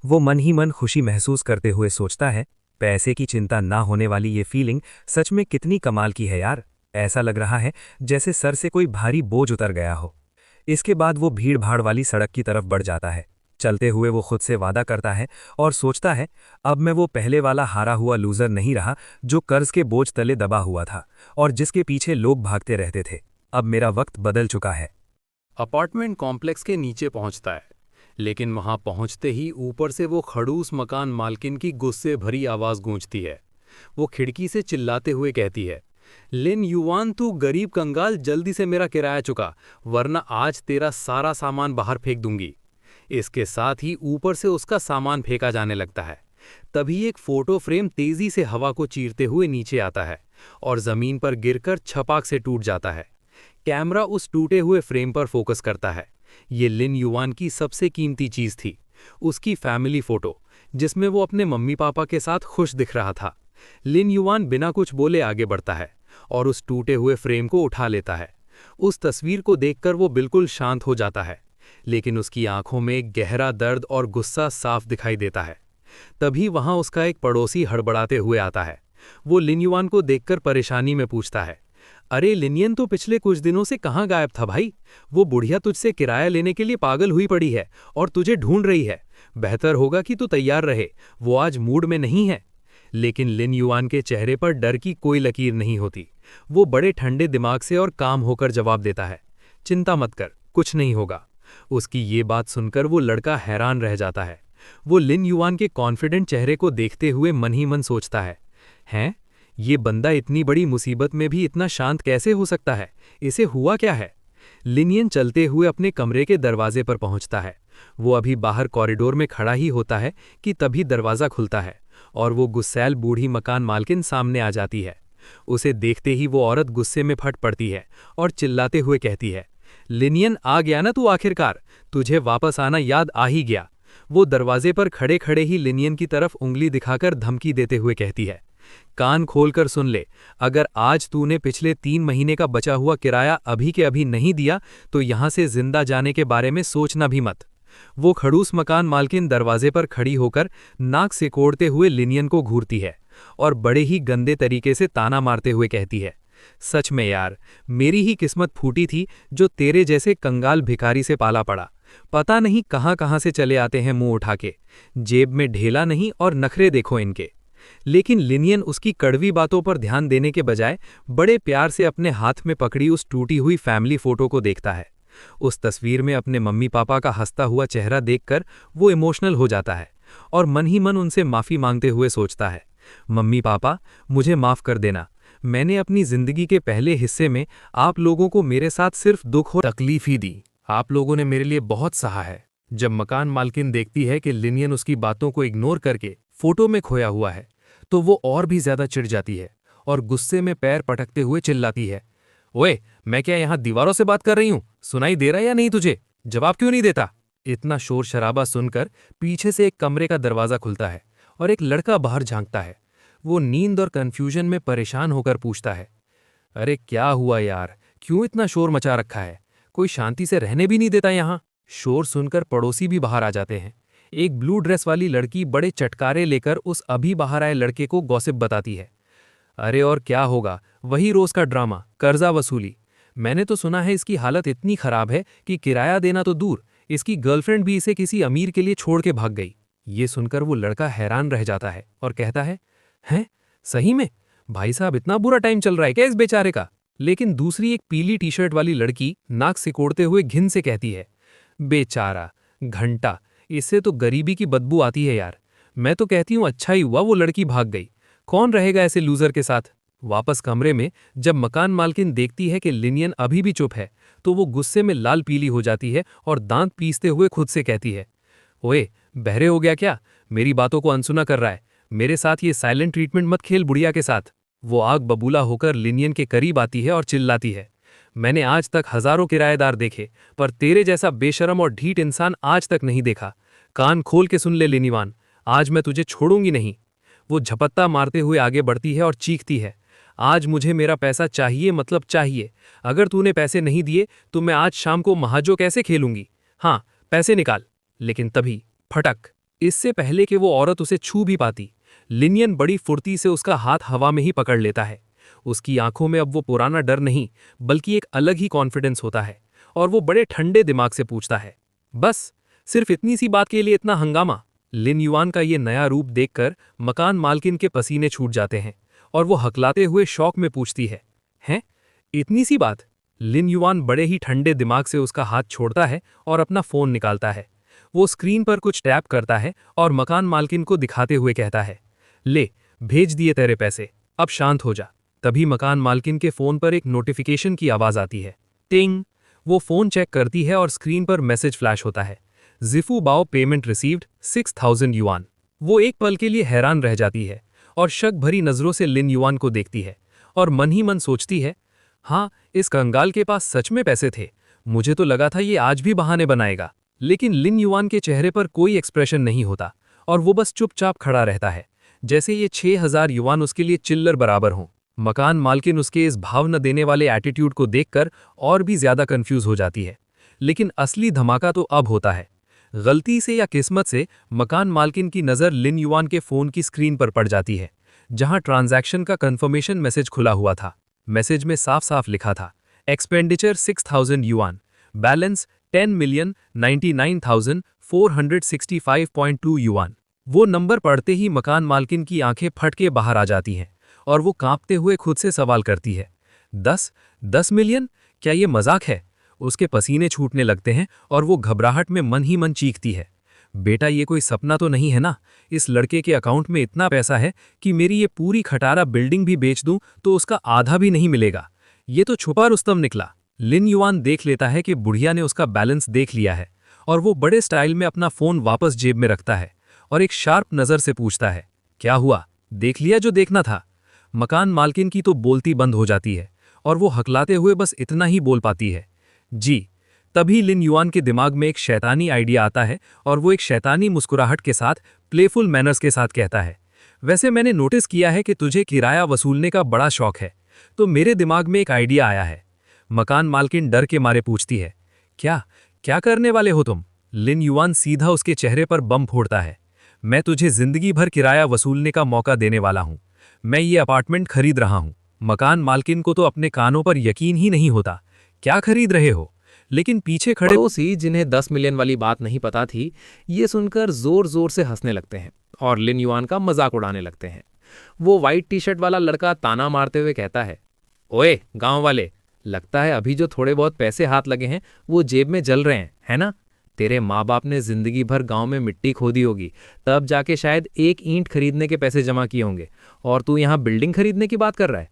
वो मन ही मन खुशी महसूस करते हुए सोचता है, पैसे की चिंता ना होने वाली ये फीलिंग सच में कितनी कमाल की है यार। ऐसा लग रहा है जैसे सर से कोई भारी बोझ उतर गया हो। इसके बाद वो भीड़ भाड़ वाली सड़क की तरफ बढ़ जाता है। चलते हुए वो खुद से वादा करता है और सोचता है, अब मैं वो पहले वाला हारा हुआ लूजर नहीं रहा जो कर्ज के बोझ तले दबा हुआ था और जिसके पीछे लोग भागते रहते थे। अब मेरा वक्त बदल चुका है। अपार्टमेंट कॉम्प्लेक्स के नीचे पहुंचता है, लेकिन वहां पहुंचते ही ऊपर से वो खड़ूस मकान मालकिन की गुस्से भरी आवाज गूंजती है। वो खिड़की से चिल्लाते हुए कहती है, लिन युवान तू गरीब कंगाल, जल्दी से मेरा किराया चुका वरना आज तेरा सारा सामान बाहर फेंक दूंगी। इसके साथ ही ऊपर से उसका सामान फेंका जाने लगता है। तभी एक फोटो फ्रेम तेजी से हवा को चीरते हुए नीचे आता है और जमीन पर गिरकर छपाक से टूट जाता है। कैमरा उस टूटे हुए फ्रेम पर फोकस करता है। ये लिन युवान की सबसे कीमती चीज थी, उसकी फैमिली फोटो जिसमें वो अपने मम्मी पापा के साथ खुश दिख रहा था। लिन युवान बिना कुछ बोले आगे बढ़ता है और उस टूटे हुए फ्रेम को उठा लेता है। उस तस्वीर को देखकर वो बिल्कुल शांत हो जाता है, लेकिन उसकी आंखों में गहरा दर्द और गुस्सा साफ दिखाई देता है। तभी वहां उसका एक पड़ोसी हड़बड़ाते हुए आता है। वो लिन युवान को देखकर परेशानी में पूछता है, अरे लिनियन तो पिछले कुछ दिनों से कहाँ गायब था भाई? वो बुढ़िया तुझसे किराया लेने के लिए पागल हुई पड़ी है और तुझे ढूंढ रही है। बेहतर होगा कि तू तैयार रहे, वो आज मूड में नहीं है। लेकिन लिन युवान के चेहरे पर डर की कोई लकीर नहीं होती। वो बड़े ठंडे दिमाग से और काम होकर जवाब देता है, चिंता मत कर, कुछ नहीं होगा। उसकी ये बात सुनकर वो लड़का हैरान रह जाता है। वो लिन युवान के कॉन्फिडेंट चेहरे को देखते हुए मन ही मन सोचता है, हैं? ये बंदा इतनी बड़ी मुसीबत में भी इतना शांत कैसे हो सकता है? इसे हुआ क्या है? लिनियन चलते हुए अपने कमरे के दरवाजे पर पहुंचता है। वो अभी बाहर कॉरिडोर में खड़ा ही होता है कि तभी दरवाज़ा खुलता है और वो गुस्सैल बूढ़ी मकान मालकिन सामने आ जाती है। उसे देखते ही वो औरत गुस्से में फट पड़ती है और चिल्लाते हुए कहती है, लिनियन आ गया ना तू आखिरकार, तुझे वापस आना याद आ ही गया। वो दरवाजे पर खड़े खड़े ही लिनियन की तरफ उंगली दिखाकर धमकी देते हुए कहती है, कान खोलकर सुन ले, अगर आज तूने पिछले 3 महीने का बचा हुआ किराया अभी के अभी नहीं दिया तो यहां से जिंदा जाने के बारे में सोचना भी मत। वो खड़ूस मकान मालकिन दरवाजे पर खड़ी होकर नाक सिकोड़ते हुए लिनियन को घूरती है और बड़े ही गंदे तरीके से ताना मारते हुए कहती है, सच में यार, मेरी ही किस्मत फूटी थी जो तेरे जैसे कंगाल भिखारी से पाला पड़ा। पता नहीं कहां कहां से चले आते हैं मुंह उठा के, जेब में ढेला नहीं और नखरे देखो इनके। लेकिन लिनियन उसकी कड़वी बातों पर ध्यान देने के बजाय बड़े प्यार से अपने हाथ में पकड़ी उस टूटी हुई फैमिली फोटो को देखता है। उस तस्वीर में अपने मम्मी पापा का हंसता हुआ चेहरा देखकर वो इमोशनल हो जाता है और मन ही मन उनसे माफ़ी मांगते हुए सोचता है, मम्मी पापा, मुझे माफ़ कर देना। मैंने अपनी ज़िंदगी के पहले हिस्से में आप लोगों को मेरे साथ सिर्फ दुख और तकलीफ ही दी। आप लोगों ने मेरे लिए बहुत सहा है। जब मकान मालकिन देखती है कि लिनियन उसकी बातों को इग्नोर करके फोटो में खोया हुआ है तो वो और भी ज्यादा चिढ़ जाती है और गुस्से में पैर पटकते हुए चिल्लाती है, ओए, मैं क्या यहाँ दीवारों से बात कर रही हूँ? सुनाई दे रहा है या नहीं तुझे? जवाब क्यों नहीं देता? इतना शोर शराबा सुनकर पीछे से एक कमरे का दरवाजा खुलता है और एक लड़का बाहर झांकता है। वो नींद और कन्फ्यूजन में परेशान होकर पूछता है, अरे क्या हुआ यार, क्यों इतना शोर मचा रखा है? कोई शांति से रहने भी नहीं देता यहाँ? शोर सुनकर पड़ोसी भी बाहर आ जाते हैं। एक ब्लू ड्रेस वाली लड़की बड़े चटकारे लेकर उस अभी बाहर आए लड़के को गॉसिप बताती है, अरे और क्या होगा, वही रोज का ड्रामा, कर्जा वसूली। मैंने तो सुना है इसकी हालत इतनी खराब है कि किराया देना तो दूर, इसकी गर्लफ्रेंड भी इसे किसी अमीर के लिए छोड़ के भाग गई। ये सुनकर वो लड़का हैरान रह जाता है और कहता है, हैं, सही में? भाई साहब, इतना बुरा टाइम चल रहा है क्या इस बेचारे का? लेकिन दूसरी एक पीली टी शर्ट वाली लड़की नाक सिकोड़ते हुए घिन से कहती है, बेचारा, घंटा, इससे तो गरीबी की बदबू आती है यार। मैं तो कहती हूँ अच्छा ही हुआ वो लड़की भाग गई। कौन रहेगा ऐसे लूजर के साथ? वापस कमरे में जब मकान मालकिन देखती है कि लिनियन अभी भी चुप है तो वो गुस्से में लाल पीली हो जाती है और दांत पीसते हुए खुद से कहती है, ओए, बहरे हो गया क्या? मेरी बातों को अनसुना कर रहा है। मेरे साथ ये साइलेंट ट्रीटमेंट मत खेल बुढ़िया के साथ। वो आग बबूला होकर लिनियन के करीब आती है और चिल्लाती है, मैंने आज तक हजारों किराएदार देखे पर तेरे जैसा बेशरम और ढीठ इंसान आज तक नहीं देखा। कान खोल के सुन ले लिनिवान, आज मैं तुझे छोड़ूंगी नहीं। वो झपट्टा मारते हुए आगे बढ़ती है और चीखती है, आज मुझे मेरा पैसा चाहिए, मतलब चाहिए। अगर तूने पैसे नहीं दिए तो मैं आज शाम को महाजो कैसे खेलूंगी? हाँ, पैसे निकाल। लेकिन तभी फटक, इससे पहले कि वो औरत उसे छू भी पाती, लिनियन बड़ी फुर्ती से उसका हाथ हवा में ही पकड़ लेता है। उसकी आंखों में अब वो पुराना डर नहीं बल्कि एक अलग ही कॉन्फिडेंस होता है और वो बड़े ठंडे दिमाग से पूछता है, बस सिर्फ इतनी सी बात के लिए इतना हंगामा? लिन युआन का ये नया रूप देखकर मकान मालकिन के पसीने छूट जाते हैं और वो हकलाते हुए शौक में पूछती है, हैं, इतनी सी बात? लिन युआन बड़े ही ठंडे दिमाग से उसका हाथ छोड़ता है और अपना फोन निकालता है। वो स्क्रीन पर कुछ टैप करता है और मकान मालकिन को दिखाते हुए कहता है, ले, भेज दिए तेरे पैसे, अब शांत हो जा। तभी मकान मालकिन के फोन पर एक नोटिफिकेशन की आवाज आती है, टिंग। वो फोन चेक करती है और स्क्रीन पर मैसेज फ्लैश होता है, जिफू बाओ पेमेंट रिसीव्ड 6000 युआन। वो एक पल के लिए हैरान रह जाती है और शक भरी नजरों से लिन युआन को देखती है और मन ही मन सोचती है, हाँ, इस कंगाल के पास सच में पैसे थे। मुझे तो लगा था ये आज भी बहाने बनाएगा। लेकिन लिन युआन के चेहरे पर कोई एक्सप्रेशन नहीं होता और वो बस चुपचाप खड़ा रहता है, जैसे ये 6000 युआन उसके लिए चिल्लर बराबर हों। मकान मालकिन उसके इस भाव न देने वाले एटीट्यूड को देखकर और भी ज्यादा कंफ्यूज हो जाती है। लेकिन असली धमाका तो अब होता है। गलती से या किस्मत से मकान मालकिन की नज़र लिन युआन के फोन की स्क्रीन पर पड़ जाती है, जहां ट्रांजैक्शन का कंफर्मेशन मैसेज खुला हुआ था। मैसेज में साफ साफ लिखा था, एक्सपेंडिचर 6000 युआन, बैलेंस 10,99,465.2 युआन। वो नंबर पढ़ते ही मकान मालकिन की आंखें फट के बाहर आ जाती हैं और वो कांपते हुए खुद से सवाल करती है, 10 मिलियन? क्या ये मजाक है? उसके पसीने छूटने लगते हैं और वो घबराहट में मन ही मन चीखती है, बेटा, ये कोई सपना तो नहीं है ना? इस लड़के के अकाउंट में इतना पैसा है कि मेरी ये पूरी खटारा बिल्डिंग भी बेच दूं तो उसका आधा भी नहीं मिलेगा। ये तो छुपा रुस्तम निकला। लिन युआन देख लेता है कि बुढ़िया ने उसका बैलेंस देख लिया है और वो बड़े स्टाइल में अपना फोन वापस जेब में रखता है और एक शार्प नज़र से पूछता है, क्या हुआ? देख लिया जो देखना था? मकान मालकिन की तो बोलती बंद हो जाती है और वो हकलाते हुए बस इतना ही बोल पाती है, जी। तभी लिन युआन के दिमाग में एक शैतानी आइडिया आता है और वो एक शैतानी मुस्कुराहट के साथ, प्लेफुल मैनर्स के साथ कहता है, वैसे मैंने नोटिस किया है कि तुझे किराया वसूलने का बड़ा शौक है, तो मेरे दिमाग में एक आइडिया आया है। मकान मालकिन डर के मारे पूछती है, क्या क्या करने वाले हो तुम? लिन युआन सीधा उसके चेहरे पर बम फोड़ता है। मैं तुझे जिंदगी भर किराया वसूलने का मौका देने वाला हूं। मैं ये अपार्टमेंट खरीद रहा हूं। मकान मालकिन को तो अपने कानों पर यकीन ही नहीं होता। क्या खरीद रहे हो? लेकिन पीछे खड़े पड़ोसी, जिन्हें 10 मिलियन वाली बात नहीं पता थी, ये सुनकर जोर जोर से हंसने लगते हैं और लिन युआन का मजाक उड़ाने लगते हैं। वो वाइट टी शर्ट वाला लड़का ताना मारते हुए कहता है, ओए गांव वाले, लगता है अभी जो थोड़े बहुत पैसे हाथ लगे हैं वो जेब में जल रहे हैं, है ना? तेरे माँ बाप ने जिंदगी भर गांव में मिट्टी खोदी होगी, तब जाके शायद एक ईंट खरीदने के पैसे जमा किए होंगे, और तू यहाँ बिल्डिंग खरीदने की बात कर रहा है।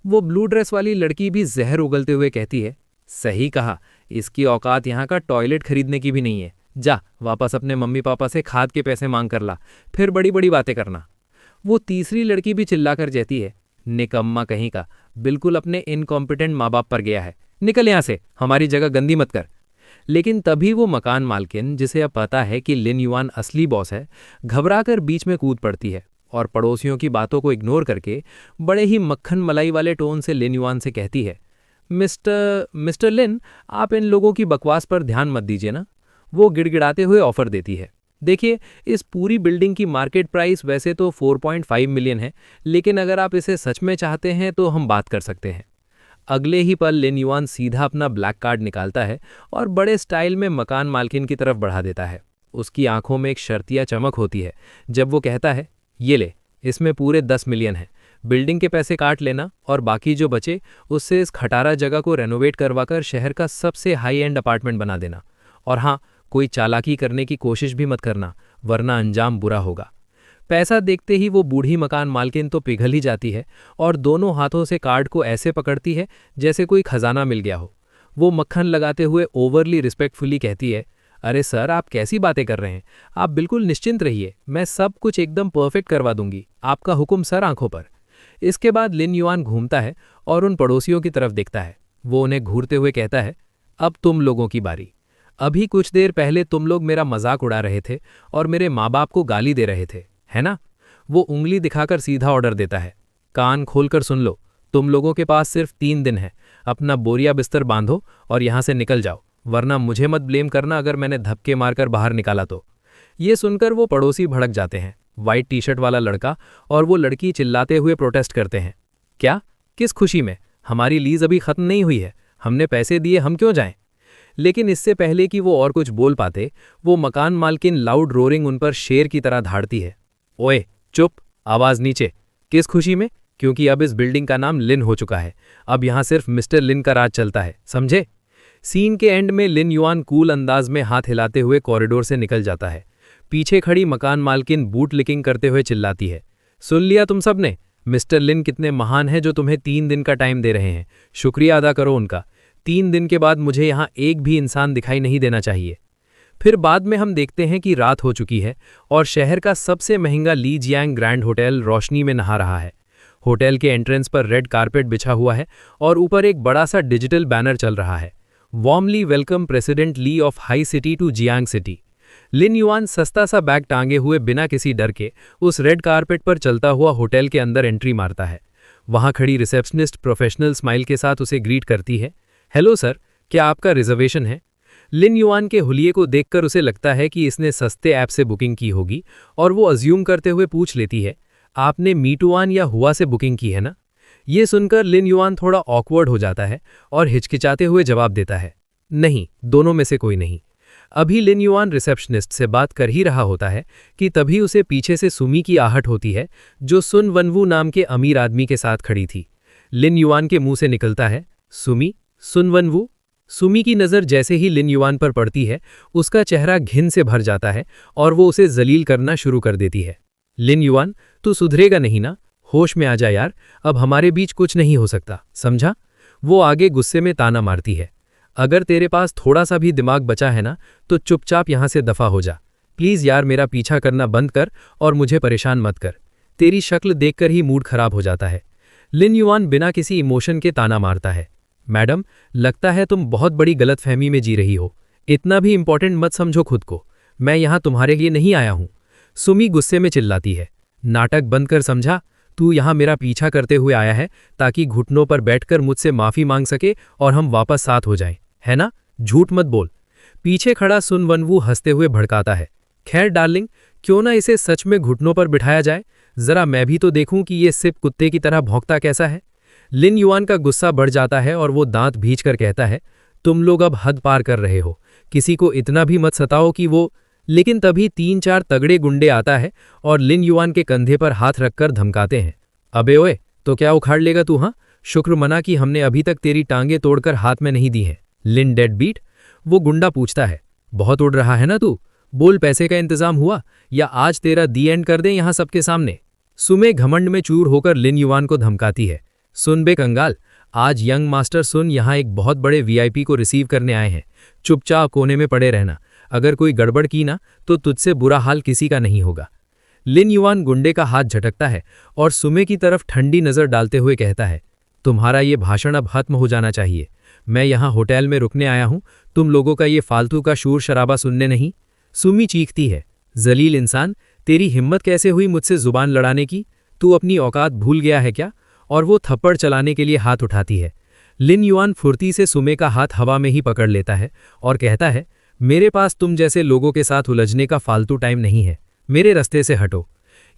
वो ब्लू ड्रेस वाली लड़की भी जहर उगलते हुए कहती है, सही कहा, इसकी औकात यहाँ का टॉयलेट खरीदने की भी नहीं है। जा वापस अपने मम्मी पापा से खाद के पैसे मांग कर ला, फिर बड़ी बड़ी बातें करना। वो तीसरी लड़की भी चिल्लाकर कहती है, निकम्मा कहीं का, बिल्कुल अपने इनकॉम्पिटेंट माँ बाप पर गया है, निकल यहाँ से, हमारी जगह गंदी मत कर। लेकिन तभी वो मकान मालकिन, जिसे अब पता है कि लिन युआन असली बॉस है, घबराकर बीच में कूद पड़ती है और पड़ोसियों की बातों को इग्नोर करके बड़े ही मक्खन मलाई वाले टोन से लिन युआन से कहती है, मिस्टर लिन, आप इन लोगों की बकवास पर ध्यान मत दीजिए ना। वो गिड़गिड़ाते हुए ऑफर देती है, देखिए, इस पूरी बिल्डिंग की मार्केट प्राइस वैसे तो 4.5 मिलियन है, लेकिन अगर आप इसे सच में चाहते हैं तो हम बात कर सकते हैं। अगले ही पल लिन युआन सीधा अपना ब्लैक कार्ड निकालता है और बड़े स्टाइल में मकान मालकिन की तरफ बढ़ा देता है। उसकी आंखों में एक शर्तिया चमक होती है जब वो कहता है, ये ले, इसमें पूरे 10 मिलियन है, बिल्डिंग के पैसे काट लेना और बाकी जो बचे उससे इस खटारा जगह को रेनोवेट करवाकर शहर का सबसे हाई एंड अपार्टमेंट बना देना। और हाँ, कोई चालाकी करने की कोशिश भी मत करना, वरना अंजाम बुरा होगा। पैसा देखते ही वो बूढ़ी मकान मालकिन तो पिघल ही जाती है और दोनों हाथों से कार्ड को ऐसे पकड़ती है जैसे कोई खजाना मिल गया हो। वो मक्खन लगाते हुए ओवरली रिस्पेक्टफुली कहती है, अरे सर, आप कैसी बातें कर रहे हैं? आप बिल्कुल निश्चिंत रहिए, मैं सब कुछ एकदम परफेक्ट करवा दूंगी, आपका हुक्म सर, आंखों पर। इसके बाद लिन युआन घूमता है और उन पड़ोसियों की तरफ देखता है। वो उन्हें घूरते हुए कहता है, अब तुम लोगों की बारी। अभी कुछ देर पहले तुम लोग मेरा मजाक उड़ा रहे थे और मेरे माँ बाप को गाली दे रहे थे, है ना? वो उंगली दिखाकर सीधा ऑर्डर देता है, कान खोलकर सुन लो, तुम लोगों के पास सिर्फ 3 दिन है, अपना बोरिया बिस्तर बांधो और यहाँ से निकल जाओ, वरना मुझे मत ब्लेम करना अगर मैंने धक्के मारकर बाहर निकाला तो। ये सुनकर वो पड़ोसी भड़क जाते हैं। वाइट टी शर्ट वाला लड़का और वो लड़की चिल्लाते हुए प्रोटेस्ट करते हैं, क्या? किस खुशी में? हमारी लीज अभी खत्म नहीं हुई है, हमने पैसे दिए, हम क्यों जाएं? लेकिन इससे पहले कि वो और कुछ बोल पाते, वो मकान मालकिन लाउड रोरिंग उन पर शेर की तरह धाड़ती है, ओए चुप, आवाज नीचे। किस खुशी में? क्योंकि अब इस बिल्डिंग का नाम लिन हो चुका है, अब यहां सिर्फ मिस्टर लिन का राज चलता है, समझे? सीन के एंड में लिन युआन कूल अंदाज में हाथ हिलाते हुए कॉरिडोर से निकल जाता है। पीछे खड़ी मकान मालकिन बूट लिकिंग करते हुए चिल्लाती है, सुन लिया तुम सबने? मिस्टर लिन कितने महान हैं जो तुम्हें 3 दिन का टाइम दे रहे हैं, शुक्रिया अदा करो उनका। 3 दिन के बाद मुझे यहाँ एक भी इंसान दिखाई नहीं देना चाहिए। फिर बाद में हम देखते हैं कि रात हो चुकी है और शहर का सबसे महंगा ली जियांग ग्रैंड होटल रोशनी में नहा रहा है। होटल के एंट्रेंस पर रेड कारपेट बिछा हुआ है और ऊपर एक बड़ा सा डिजिटल बैनर चल रहा है, warmly welcome president Li of Hai city to Jiang city. Lin Yuan सस्ता सा बैग टांगे हुए बिना किसी डर के उस रेड कारपेट पर चलता हुआ होटल के अंदर एंट्री मारता है। वहां खड़ी रिसेप्शनिस्ट प्रोफेशनल स्माइल के साथ उसे ग्रीट करती है, हेलो सर, क्या आपका रिजर्वेशन है? लिन युआन के हुलिये को देखकर उसे लगता है कि इसने सस्ते ऐप से बुकिंग की होगी और वो अज्यूम करते हुए पूछ लेती है, आपने मीटुआन या हुआ से बुकिंग की है ना? ये सुनकर लिन युआन थोड़ा ऑकवर्ड हो जाता है और हिचकिचाते हुए जवाब देता है, नहीं, दोनों में से कोई नहीं। अभी लिन युआन रिसेप्शनिस्ट से बात कर ही रहा होता है कि तभी उसे पीछे से सुमी की आहट होती है, जो सुन वनवू नाम के अमीर आदमी के साथ खड़ी थी। लिन युआन के मुंह से निकलता है, सुमी? सुन वनवू? सुमी की नज़र जैसे ही लिन युआन पर पड़ती है, उसका चेहरा घिन से भर जाता है और वो उसे जलील करना शुरू कर देती है। लिन युआन, तू सुधरेगा नहीं ना? होश में आ जा यार, अब हमारे बीच कुछ नहीं हो सकता, समझा? वो आगे गुस्से में ताना मारती है, अगर तेरे पास थोड़ा सा भी दिमाग बचा है ना, तो चुपचाप यहाँ से दफा हो जा। प्लीज़ यार, मेरा पीछा करना बंद कर और मुझे परेशान मत कर। तेरी शक्ल देखकर ही मूड खराब हो जाता है। लिन युआन बिना किसी इमोशन के ताना मारता है, मैडम, लगता है तुम बहुत बड़ी गलतफहमी में जी रही हो, इतना भी इंपॉर्टेंट मत समझो खुद को, मैं यहाँ तुम्हारे लिए नहीं आया हूँ। सुमी गुस्से में चिल्लाती है, नाटक बंद कर, समझा? तू यहाँ मेरा पीछा करते हुए आया है ताकि घुटनों पर बैठकर मुझसे माफी मांग सके और हम वापस साथ हो जाएं, है ना? झूठ मत बोल। पीछे खड़ा सुन वनवू हंसते हुए भड़काता है। खैर डार्लिंग, क्यों ना इसे सच में घुटनों पर बिठाया जाए, जरा मैं भी तो देखूं कि ये सिर्फ कुत्ते की तरह भौंकता कैसा है। लिन युआन का गुस्सा बढ़ जाता है और वो दांत भींच कर कहता है, तुम लोग अब हद पार कर रहे हो, किसी को इतना भी मत सताओ कि वो। लेकिन तभी 3-4 तगड़े गुंडे आता है और लिन युआन के कंधे पर हाथ रखकर धमकाते हैं। अबे ओए, तो क्या उखाड़ लेगा तू? हाँ, शुक्र मना कि हमने अभी तक तेरी टांगे तोड़कर हाथ में नहीं दी हैं। लिन डेड बीट, वो गुंडा पूछता है। बहुत उड़ रहा है ना तू? बोल, पैसे का इंतजाम हुआ या आज तेरा दी एंड कर दें यहाँ सबके सामने? सुमे घमंड में चूर होकर लिन युआन को धमकाती है। सुन बे कंगाल, आज यंग मास्टर सुन यहाँ एक बहुत बड़े वीआईपी को रिसीव करने आए हैं। चुपचाप कोने में पड़े रहना, अगर कोई गड़बड़ की ना तो तुझसे बुरा हाल किसी का नहीं होगा। लिन युआन गुंडे का हाथ झटकता है और सुमे की तरफ ठंडी नजर डालते हुए कहता है, तुम्हारा ये भाषण अब खत्म हो जाना चाहिए। मैं यहाँ होटल में रुकने आया हूँ, तुम लोगों का ये फालतू का शोर शराबा सुनने नहीं। सुमी चीखती है, जलील इंसान, तेरी हिम्मत कैसे हुई मुझसे जुबान लड़ाने की? तू अपनी औकात भूल गया है क्या? और वो थप्पड़ चलाने के लिए हाथ उठाती है। लिन युआन फुर्ती से सुमे का हाथ हवा में ही पकड़ लेता है और कहता है, मेरे पास तुम जैसे लोगों के साथ उलझने का फालतू टाइम नहीं है, मेरे रास्ते से हटो।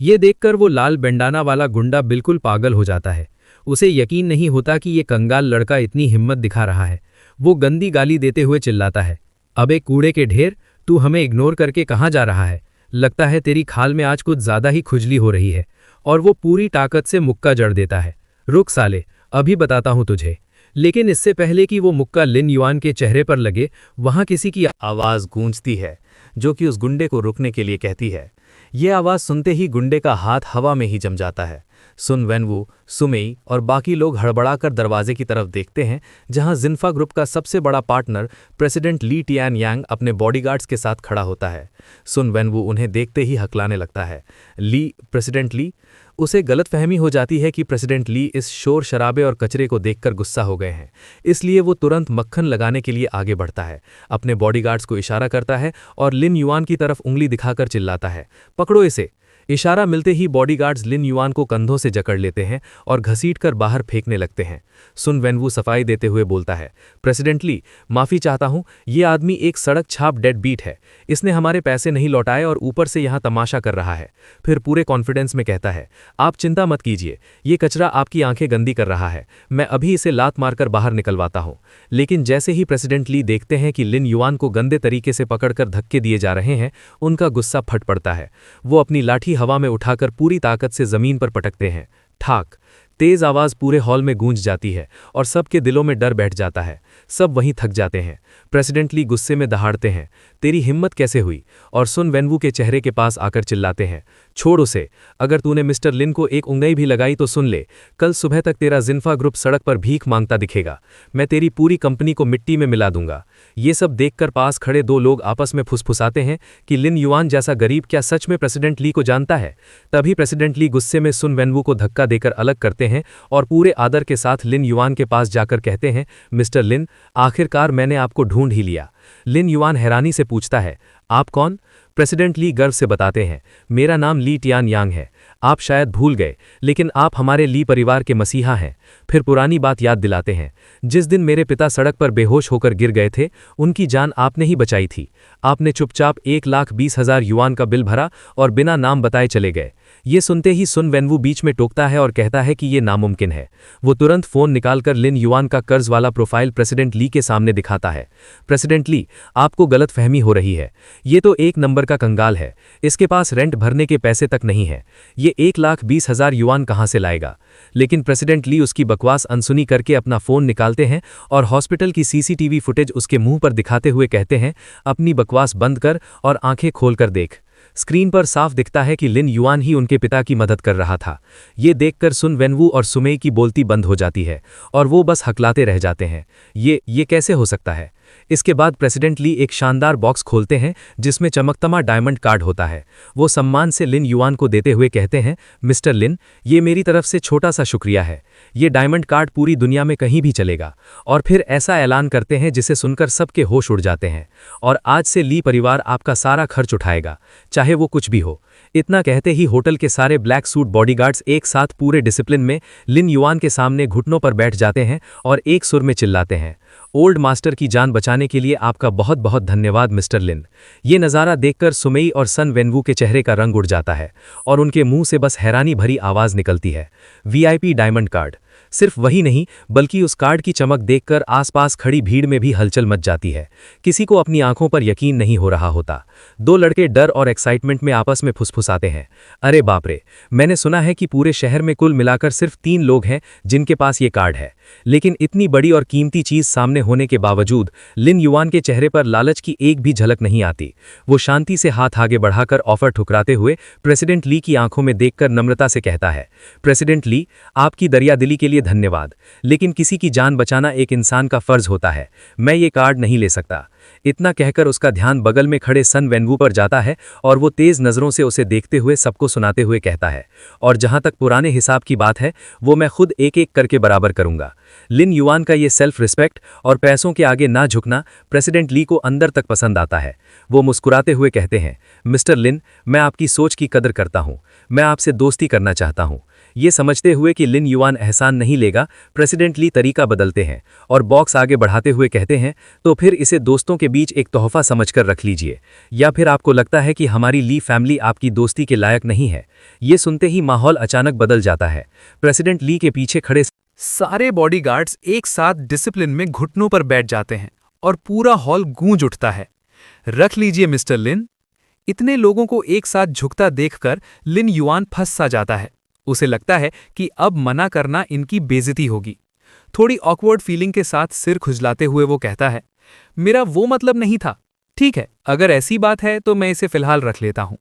ये देखकर वो लाल बेंडाना वाला गुंडा बिल्कुल पागल हो जाता है। उसे यकीन नहीं होता कि ये कंगाल लड़का इतनी हिम्मत दिखा रहा है। वो गंदी गाली देते हुए चिल्लाता है, अबे कूड़े के ढेर, तू हमें इग्नोर करके कहाँ जा रहा है? लगता है तेरी खाल में आज कुछ ज्यादा ही खुजली हो रही है। और वो पूरी ताकत से मुक्का जड़ देता है। रुक साले, अभी बताता हूं तुझे। लेकिन इससे पहले कि वो मुक्का लिन युआन के चेहरे पर लगे, वहां किसी की आवाज गूंजती है जो कि उस गुंडे को रुकने के लिए कहती है। ये आवाज सुनते ही गुंडे का हाथ हवा में ही जम जाता है। सुन वेनवू, सुमेई और बाकी लोग हड़बड़ाकर दरवाजे की तरफ देखते हैं, जहां जिन्फा ग्रुप का सबसे बड़ा पार्टनर प्रेसिडेंट ली टियान यांग अपने बॉडीगार्ड्स के साथ खड़ा होता है। सुन वेनवू उन्हें देखते ही हकलाने लगता है। प्रेसिडेंट ली। उसे गलतफहमी हो जाती है कि प्रेसिडेंट ली इस शोर शराबे और कचरे को देखकर गुस्सा हो गए हैं, इसलिए वो तुरंत मक्खन लगाने के लिए आगे बढ़ता है, अपने बॉडीगार्ड्स को इशारा करता है और लिन युआन की तरफ उंगली दिखाकर चिल्लाता है, पकड़ो इसे। इशारा मिलते ही बॉडीगार्ड्स लिन युआन को कंधों से जकड़ लेते हैं और घसीटकर बाहर फेंकने लगते हैं। सुन वेनवू सफाई देते हुए बोलता है, प्रेसिडेंट ली, माफी चाहता हूं, ये आदमी एक सड़क छाप डेड बीट है। इसने हमारे पैसे नहीं लौटाए और ऊपर से यहां तमाशा कर रहा है। फिर पूरे कॉन्फिडेंस में कहता है, आप चिंता मत कीजिए, ये कचरा आपकी आंखें गंदी कर रहा है, मैं अभी इसे लात मारकर बाहर निकलवाता हूं। लेकिन जैसे ही प्रेसिडेंट ली देखते हैं कि लिन युआन को गंदे तरीके से पकड़कर धक्के दिए जा रहे हैं, उनका गुस्सा फट पड़ता है। वो अपनी लाठी हवा में उठाकर पूरी ताकत से जमीन पर पटकते हैं। ठाक तेज आवाज पूरे हॉल में गूंज जाती है और सबके दिलों में डर बैठ जाता है। सब वहीं थक जाते हैं। प्रेसिडेंट ली गुस्से में दहाड़ते हैं, तेरी हिम्मत कैसे हुई? और सुन वेनवू के चेहरे के पास आकर चिल्लाते हैं, छोड़ उसे, अगर तूने मिस्टर लिन को एक उंगली भी लगाई तो सुन ले, कल सुबह तक तेरा जिन्फा ग्रुप सड़क पर भीख मांगता दिखेगा। मैं तेरी पूरी कंपनी को मिट्टी में मिला दूंगा। ये सब देखकर पास खड़े दो लोग आपस में फुसफुसाते हैं कि लिन युआन जैसा गरीब क्या सच में प्रेसिडेंट ली को जानता है? तभी प्रेसिडेंट ली गुस्से में सुन वेनवू को धक्का देकर अलग करते हैं और पूरे आदर के साथ लिन युआन के पास जाकर कहते हैं, मिस्टर लिन, आखिरकार मैंने आपको ढूंढ ही लिया। लिन युआन हैरानी से पूछता है, आप कौन? प्रेसिडेंट ली गर्व से बताते हैं, मेरा नाम ली टियान यांग है। आप शायद भूल गए, लेकिन आप हमारे ली परिवार के मसीहा हैं। फिर पुरानी बात याद दिलाते हैं, जिस दिन मेरे पिता सड़क पर बेहोश होकर गिर गए थे, उनकी जान आपने ही बचाई थी। आपने चुपचाप 1,20,000 युआन का बिल भरा और बिना नाम बताए चले गए। ये सुनते ही सुन वेनवू बीच में टोकता है और कहता है कि ये नामुमकिन है। वो तुरंत फोन निकालकर लिन युआन का कर्ज वाला प्रोफाइल प्रेसिडेंट ली के सामने दिखाता है। प्रेसिडेंट ली, आपको गलतफहमी हो रही है, ये तो एक नंबर का कंगाल है, इसके पास रेंट भरने के पैसे तक नहीं है, ये 1,20,000 युआन कहां से लाएगा? लेकिन प्रेसिडेंट ली उसकी बकवास अनसुनी करके अपना फोन निकालते हैं और हॉस्पिटल की सीसीटीवी फुटेज उसके मुंह पर दिखाते हुए कहते हैं, अपनी बकवास बंद कर और आंखें खोलकर देख। स्क्रीन पर साफ दिखता है कि लिन युआन ही उनके पिता की मदद कर रहा था। ये देखकर सुन वेनवू और सुमेई की बोलती बंद हो जाती है और वो बस हकलाते रह जाते हैं। ये कैसे हो सकता है? इसके बाद प्रेसिडेंट ली एक शानदार बॉक्स खोलते हैं जिसमें चमकदमा डायमंड कार्ड होता है। वो सम्मान से लिन युआन को देते हुए कहते हैं, मिस्टर लिन, ये मेरी तरफ से छोटा सा शुक्रिया है। ये डायमंड कार्ड पूरी दुनिया में कहीं भी चलेगा। और फिर ऐसा ऐलान करते हैं जिसे सुनकर सबके होश उड़ जाते हैं। और आज से ली परिवार आपका सारा खर्च उठाएगा, चाहे वो कुछ भी हो। इतना कहते ही होटल के सारे ब्लैक सूट बॉडीगार्ड्स एक साथ पूरे डिसिप्लिन में लिन युआन के सामने घुटनों पर बैठ जाते हैं और एक सुर में चिल्लाते हैं, ओल्ड मास्टर की जान बचाने के लिए आपका बहुत बहुत धन्यवाद मिस्टर लिन। ये नज़ारा देखकर सुमेई और सन वेनवू के चेहरे का रंग उड़ जाता है और उनके मुंह से बस हैरानी भरी आवाज़ निकलती है। VIP diamond card. सिर्फ वही नहीं बल्कि उस कार्ड की चमक देखकर आसपास खड़ी भीड़ में भी हलचल मच जाती है। किसी को अपनी आंखों पर यकीन नहीं हो रहा होता। दो लड़के डर और एक्साइटमेंट में आपस में फुसफुसाते हैं, अरे बाप रे, मैंने सुना है कि पूरे शहर में कुल मिलाकर सिर्फ 3 लोग हैं जिनके पास ये कार्ड है। लेकिन इतनी बड़ी और कीमती चीज सामने होने के बावजूद लिन युआन के चेहरे पर लालच की एक भी झलक नहीं आती। वो शांति से हाथ आगे बढ़ाकर ऑफर ठुकराते हुए प्रेसिडेंट ली की आंखों में देखकर नम्रता से कहता है, प्रेसिडेंट ली, आपकी दरियादिली के लिए धन्यवाद, लेकिन किसी की जान बचाना एक इंसान का फर्ज होता है। मैं ये कार्ड नहीं ले सकता। इतना कहकर उसका ध्यान बगल में खड़े सन वेनवू पर जाता है और वो तेज नजरों से उसे देखते हुए सबको सुनाते हुए कहता है, और जहां तक पुराने हिसाब की बात है वो मैं खुद एक एक करके बराबर करूंगा। लिन युआन का ये सेल्फ रिस्पेक्ट और पैसों के आगे ना झुकना प्रेसिडेंट ली को अंदर तक पसंद आता है। वो मुस्कुराते हुए कहते हैं, मिस्टर लिन, मैं आपकी सोच की कदर करता हूं। मैं आपसे दोस्ती करना चाहता हूं। ये समझते हुए कि लिन युआन एहसान नहीं लेगा, प्रेसिडेंट ली तरीका बदलते हैं और बॉक्स आगे बढ़ाते हुए कहते हैं, तो फिर इसे दोस्तों के बीच एक तोहफा समझकर रख लीजिए। या फिर आपको लगता है कि हमारी ली फैमिली आपकी दोस्ती के लायक नहीं है? ये सुनते ही माहौल अचानक बदल जाता है। प्रेसिडेंट ली के पीछे खड़े सारे बॉडीगार्ड्स एक साथ डिसिप्लिन में घुटनों पर बैठ जाते हैं और पूरा हॉल गूंज उठता है। रख लीजिए मिस्टर लिन। इतने लोगों को एक साथ झुकता देखकर लिन युआन फंस सा जाता है। उसे लगता है कि अब मना करना इनकी बेइज्जती होगी। थोड़ी ऑकवर्ड फीलिंग के साथ सिर खुजलाते हुए वो कहता है, मेरा वो मतलब नहीं था। ठीक है, अगर ऐसी बात है तो मैं इसे फिलहाल रख लेता हूं।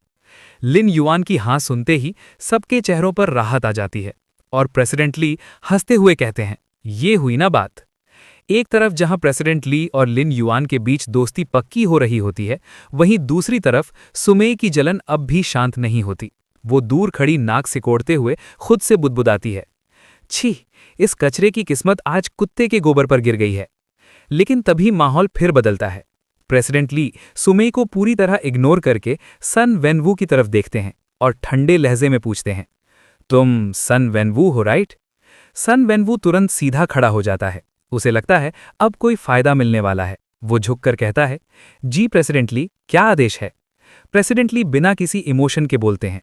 लिन युआन की हाँ सुनते ही सबके चेहरों पर राहत आ जाती है और प्रेसिडेंट ली हंसते हुए कहते हैं, ये हुई ना बात। एक तरफ जहां प्रेसिडेंट ली और लिन युआन के बीच दोस्ती पक्की हो रही होती है, वहीं दूसरी तरफ सुमेई की जलन अब भी शांत नहीं होती। वो दूर खड़ी नाक सिकोड़ते हुए खुद से बुदबुदाती है, छी, इस कचरे की किस्मत आज कुत्ते के गोबर पर गिर गई है। लेकिन तभी माहौल फिर बदलता है। प्रेसिडेंट ली सुमेई को पूरी तरह इग्नोर करके सन वेनवू की तरफ देखते हैं और ठंडे लहजे में पूछते हैं, तुम सन वेनवू हो राइट? सन वेनवू तुरंत सीधा खड़ा हो जाता है। उसे लगता है अब कोई फायदा मिलने वाला है। वो झुककर कहता है, जी प्रेसिडेंट ली, क्या आदेश है? प्रेसिडेंट ली बिना किसी इमोशन के बोलते हैं,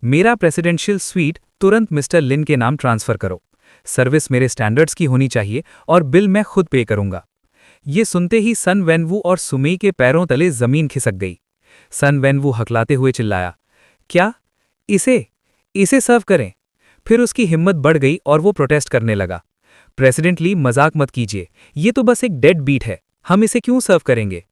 मेरा प्रेसिडेंशियल स्वीट तुरंत मिस्टर लिन के नाम ट्रांसफर करो। सर्विस मेरे स्टैंडर्ड्स की होनी चाहिए और बिल मैं खुद पे करूंगा। ये सुनते ही सन वेनवू और सुमेई के पैरों तले जमीन खिसक गई। सन वेनवू हकलाते हुए चिल्लाया, क्या? इसे सर्व करें? फिर उसकी हिम्मत बढ़ गई और वो प्रोटेस्ट करने लगा, प्रेसिडेंट ली, मजाक मत कीजिए, ये तो बस एक डेड बीट है, हम इसे क्यों सर्व करेंगे?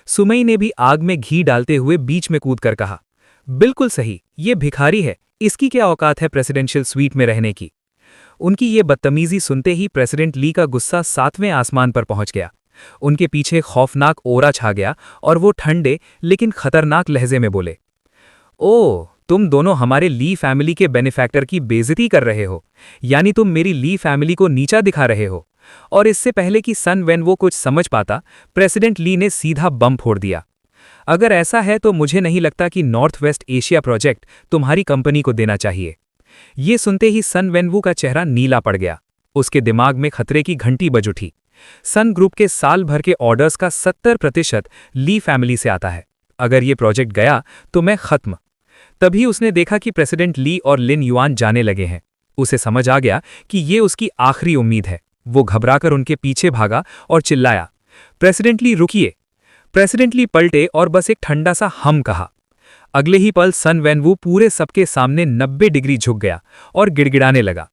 सुमेई ने भी आग में घी डालते हुए बीच में कूदकर कहा, बिल्कुल सही, ये भिखारी है, इसकी क्या औकात है प्रेसिडेंशियल स्वीट में रहने की? उनकी ये बदतमीजी सुनते ही प्रेसिडेंट ली का गुस्सा 7वें आसमान पर पहुंच गया। उनके पीछे खौफनाक ओरा छा गया और वो ठंडे लेकिन खतरनाक लहजे में बोले, ओह, तुम दोनों हमारे ली फैमिली के बेनिफैक्टर की बेइज्जती कर रहे हो, यानी तुम मेरी ली फैमिली को नीचा दिखा रहे हो। और इससे पहले कि सन वेनवू कुछ समझ पाता, प्रेसिडेंट ली ने सीधा बम फोड़ दिया। अगर ऐसा है तो मुझे नहीं लगता कि नॉर्थ वेस्ट एशिया प्रोजेक्ट तुम्हारी कंपनी को देना चाहिए। ये सुनते ही सन वेनवू का चेहरा नीला पड़ गया। उसके दिमाग में खतरे की घंटी बज उठी। सन ग्रुप के साल भर के ऑर्डर्स का 70% ली फैमिली से आता है। अगर ये प्रोजेक्ट गया तो मैं खत्म। तभी उसने देखा कि प्रेसिडेंट ली और लिन युआन जाने लगे हैं। उसे समझ आ गया कि ये उसकी आखिरी उम्मीद है। वो घबराकर उनके पीछे भागा और चिल्लाया, प्रेसिडेंट ली रुकिए। प्रेसिडेंट ली पलटे और बस एक ठंडा सा हम कहा। अगले ही पल सन वेनवू पूरे सबके सामने 90 डिग्री झुक गया और गिड़गिड़ाने लगा,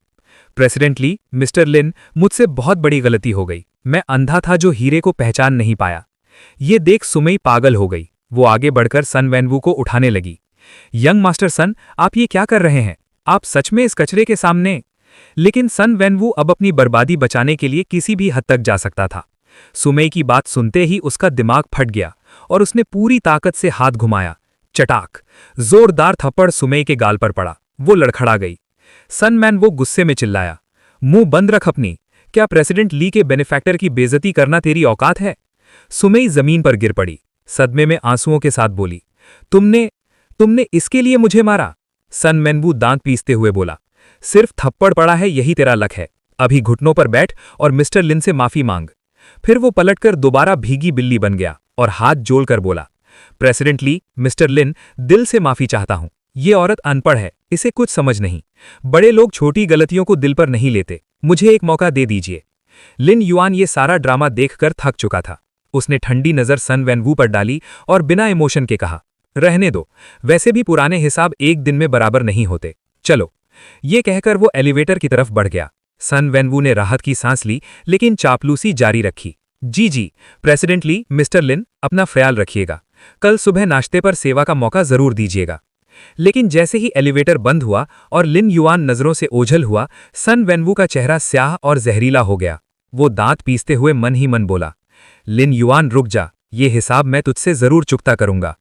प्रेसिडेंट ली, मिस्टर लिन, मुझसे बहुत बड़ी गलती हो गई। मैं अंधा था जो हीरे को पहचान नहीं पाया। ये देख सुमेई पागल हो गई। वो आगे बढ़कर सन वेनवू को उठाने लगी। यंग मास्टर सन, आप ये क्या कर रहे हैं? आप सच में इस कचरे के सामने? लेकिन सन वेनवू अब अपनी बर्बादी बचाने के लिए किसी भी हद तक जा सकता था। सुमेई की बात सुनते ही उसका दिमाग फट गया और उसने पूरी ताकत से हाथ घुमाया। चटाक! जोरदार थप्पड़ सुमेई के गाल पर पड़ा। वो लड़खड़ा गई। सनमैन वो गुस्से में चिल्लाया, मुंह बंद रख अपनी। क्या प्रेसिडेंट ली के बेनिफैक्टर की बेइज्जती करना तेरी औकात है? सुमेई जमीन पर गिर पड़ी, सदमे में आंसुओं के साथ बोली, तुमने इसके लिए मुझे मारा? सन मेनबू दांत पीसते हुए बोला, सिर्फ थप्पड़ पड़ा है, यही तेरा लक है। अभी घुटनों पर बैठ और मिस्टर लिन से माफी मांग। फिर वो पलटकर दोबारा भीगी बिल्ली बन गया और हाथ जोड़कर बोला, प्रेसिडेंट ली, मिस्टर लिन, दिल से माफी चाहता हूं। ये औरत अनपढ़ है, इसे कुछ समझ नहीं। बड़े लोग छोटी गलतियों को दिल पर नहीं लेते। मुझे एक मौका दे दीजिए। लिन युआन ये सारा ड्रामा देखकर थक चुका था। उसने ठंडी नजर सन वेनवू पर डाली और बिना इमोशन के कहा, रहने दो, वैसे भी पुराने हिसाब एक दिन में बराबर नहीं होते। चलो। ये कहकर वो एलिवेटर की तरफ बढ़ गया। सन वेनवू ने राहत की सांस ली, लेकिन चापलूसी जारी रखी। जी, प्रेसिडेंट ली, मिस्टर लिन, अपना ख्याल रखिएगा। कल सुबह नाश्ते पर सेवा का मौका जरूर दीजिएगा। लेकिन जैसे ही एलिवेटर बंद हुआ और लिन युआन नजरों से ओझल हुआ, सन वेनवू का चेहरा स्याह और जहरीला हो गया। वो दांत पीसते हुए मन ही मन बोला, लिन युआन रुक जा, ये हिसाब मैं तुझसे जरूर चुकता करूंगा।